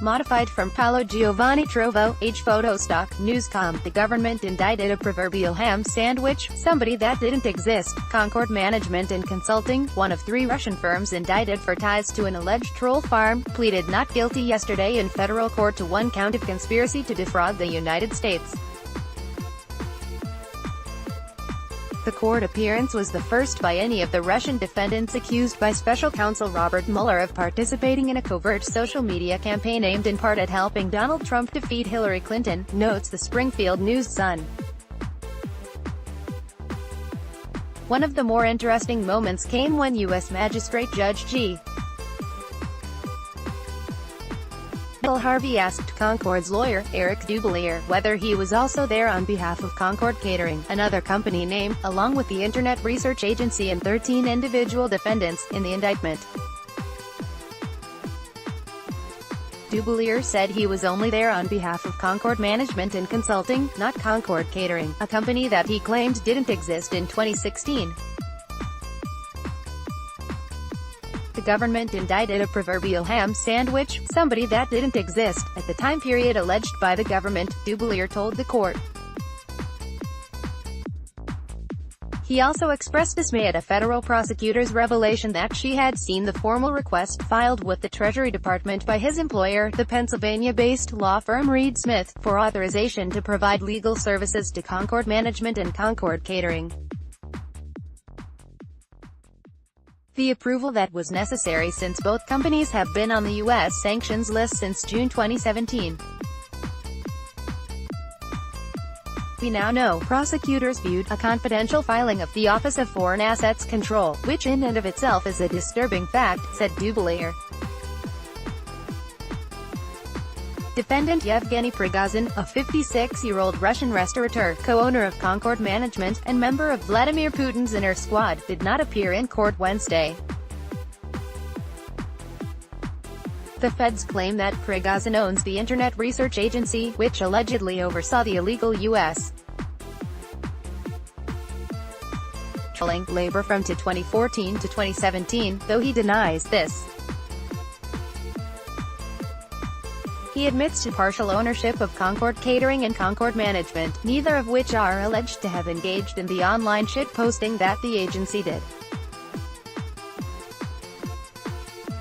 modified from Paolo Giovanni Trovo, H. Photostock, Newscom. The government indicted a proverbial ham sandwich, somebody that didn't exist. Concord Management and Consulting, one of 3 Russian firms indicted for ties to an alleged troll farm, pleaded not guilty yesterday in federal court to 1 count of conspiracy to defraud the United States. The court appearance was the first by any of the Russian defendants accused by special counsel Robert Mueller of participating in a covert social media campaign aimed in part at helping Donald Trump defeat Hillary Clinton, notes the Springfield News-Sun. One of the more interesting moments came when U.S. Magistrate Judge G. Harvey asked Concord's lawyer, Eric Dubelier, whether he was also there on behalf of Concord Catering, another company name, along with the Internet Research Agency and 13 individual defendants, in the indictment. Dubelier said he was only there on behalf of Concord Management and Consulting, not Concord Catering, a company that he claimed didn't exist in 2016. The government indicted a proverbial ham sandwich, somebody that didn't exist, at the time period alleged by the government, Dubelier told the court. He also expressed dismay at a federal prosecutor's revelation that she had seen the formal request filed with the Treasury Department by his employer, the Pennsylvania-based law firm Reed Smith, for authorization to provide legal services to Concord Management and Concord Catering. The approval that was necessary since both companies have been on the U.S. sanctions list since June 2017. We now know, prosecutors viewed a confidential filing of the Office of Foreign Assets Control, which in and of itself is a disturbing fact, said Dubelier. Defendant Yevgeny Prigozhin, a 56-year-old Russian restaurateur, co-owner of Concord Management, and member of Vladimir Putin's inner squad, did not appear in court Wednesday. The feds claim that Prigozhin owns the Internet Research Agency, which allegedly oversaw the illegal U.S. trolling labor from 2014 to 2017, though he denies this. He admits to partial ownership of Concord Catering and Concord Management, neither of which are alleged to have engaged in the online shitposting that the agency did.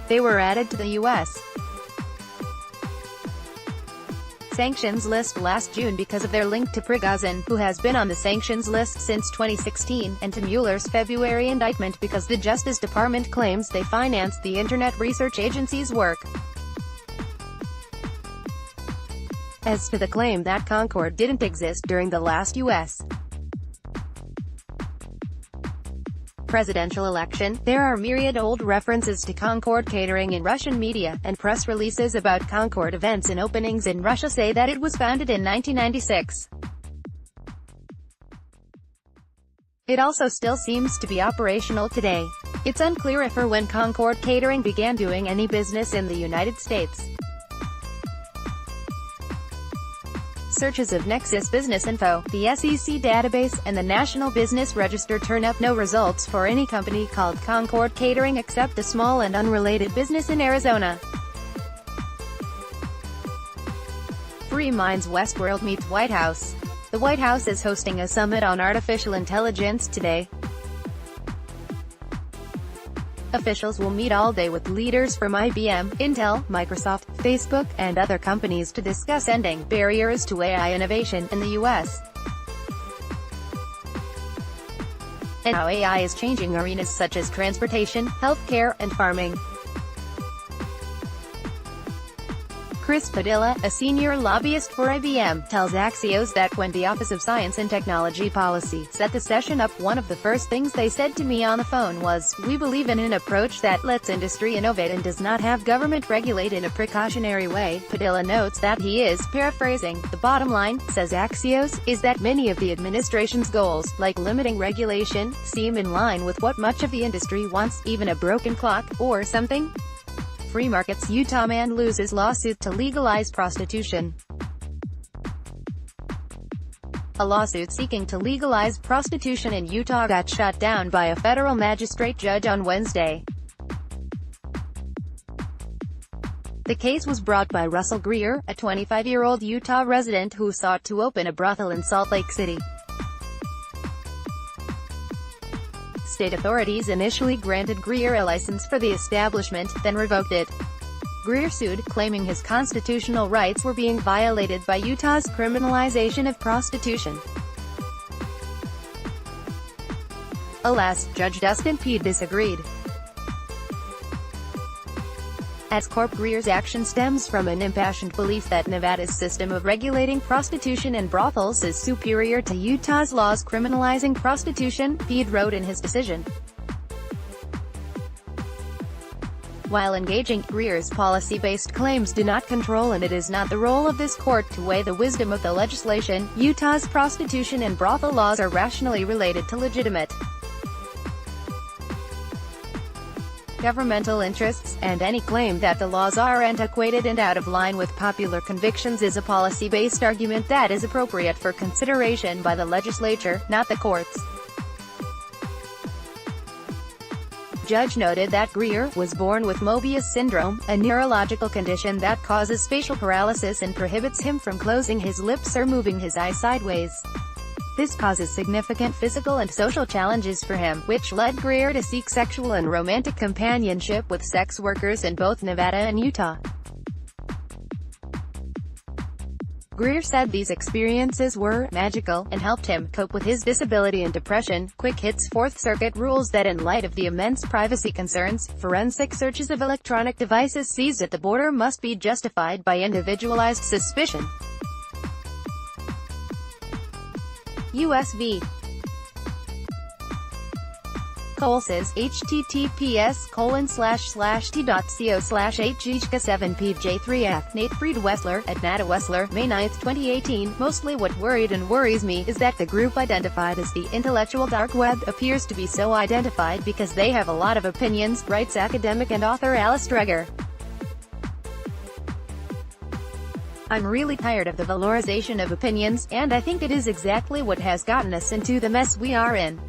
They were added to the U.S. sanctions list last June because of their link to Prigozhin, who has been on the sanctions list since 2016, and to Mueller's February indictment because the Justice Department claims they financed the Internet Research Agency's work. As to the claim that Concord didn't exist during the last U.S. presidential election, there are myriad old references to Concord Catering in Russian media, and press releases about Concord events and openings in Russia say that it was founded in 1996. It also still seems to be operational today. It's unclear if or when Concord Catering began doing any business in the United States. Searches of Nexus Business Info, the SEC database, and the National Business Register turn up no results for any company called Concord Catering except a small and unrelated business in Arizona. Free Minds Westworld meets White House. The White House is hosting a summit on artificial intelligence today. Officials will meet all day with leaders from IBM, Intel, Microsoft, Facebook, and other companies to discuss ending barriers to AI innovation in the U.S. and how AI is changing arenas such as transportation, healthcare, and farming. Chris Padilla, a senior lobbyist for IBM, tells Axios that when the Office of Science and Technology Policy set the session up, one of the first things they said to me on the phone was, "We believe in an approach that lets industry innovate and does not have government regulate in a precautionary way." Padilla notes that he is paraphrasing. "The bottom line," says Axios, "is that many of the administration's goals, like limiting regulation, seem in line with what much of the industry wants, even a broken clock, or something." Free markets. Utah man loses lawsuit to legalize prostitution. A lawsuit seeking to legalize prostitution in Utah got shot down by a federal magistrate judge on Wednesday. The case was brought by Russell Greer, a 25-year-old Utah resident who sought to open a brothel in Salt Lake City. State authorities initially granted Greer a license for the establishment, then revoked it. Greer sued, claiming his constitutional rights were being violated by Utah's criminalization of prostitution. Alas, Judge Dustin P. disagreed. As Corp. Greer's action stems from an impassioned belief that Nevada's system of regulating prostitution and brothels is superior to Utah's laws criminalizing prostitution, Pede wrote in his decision. While engaging, Greer's policy-based claims do not control, and it is not the role of this court to weigh the wisdom of the legislation. Utah's prostitution and brothel laws are rationally related to legitimate governmental interests, and any claim that the laws are antiquated and out of line with popular convictions is a policy-based argument that is appropriate for consideration by the legislature, not the courts. Judge noted that Greer was born with Mobius syndrome, a neurological condition that causes facial paralysis and prohibits him from closing his lips or moving his eyes sideways. This causes significant physical and social challenges for him, which led Greer to seek sexual and romantic companionship with sex workers in both Nevada and Utah. Greer said these experiences were magical and helped him cope with his disability and depression. Quick Hits Fourth Circuit rules that in light of the immense privacy concerns, forensic searches of electronic devices seized at the border must be justified by individualized suspicion. US v. Cole says, https://t.co/hk7pj3f. Nate Fried Wessler, at Nata Wessler, May 9, 2018. Mostly what worried and worries me is that the group identified as the intellectual dark web appears to be so identified because they have a lot of opinions, writes academic and author Alice Dreger. I'm really tired of the valorization of opinions, and I think it is exactly what has gotten us into the mess we are in.